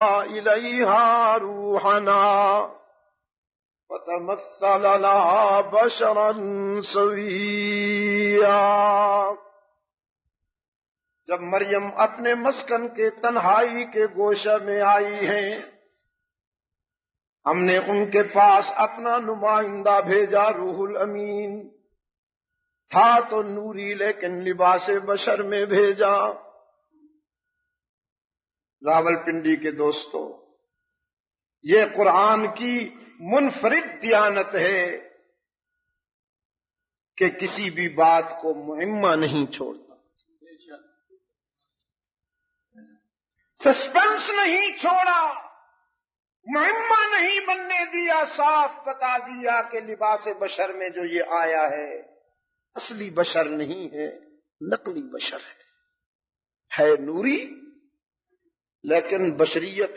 إليها روحنا فتمثل لها بشرا سويا۔ جب مریم اپنے مسکن کے تنہائی کے گوشہ میں آئی ہیں، ہم نے ان کے پاس اپنا نمائندہ بھیجا، روح الامین تھا تو نوری لیکن لباس بشر میں بھیجا۔ راولپنڈی کے دوستو، یہ قرآن کی منفرد دیانت ہے کہ کسی بھی بات کو معمہ نہیں چھوڑتا، سسپنس نہیں چھوڑا، معمہ نہیں بننے دیا، صاف بتا دیا کہ لباس بشر میں جو یہ آیا ہے اصلی بشر نہیں ہے، نقلی بشر ہے نوری لیکن بشریت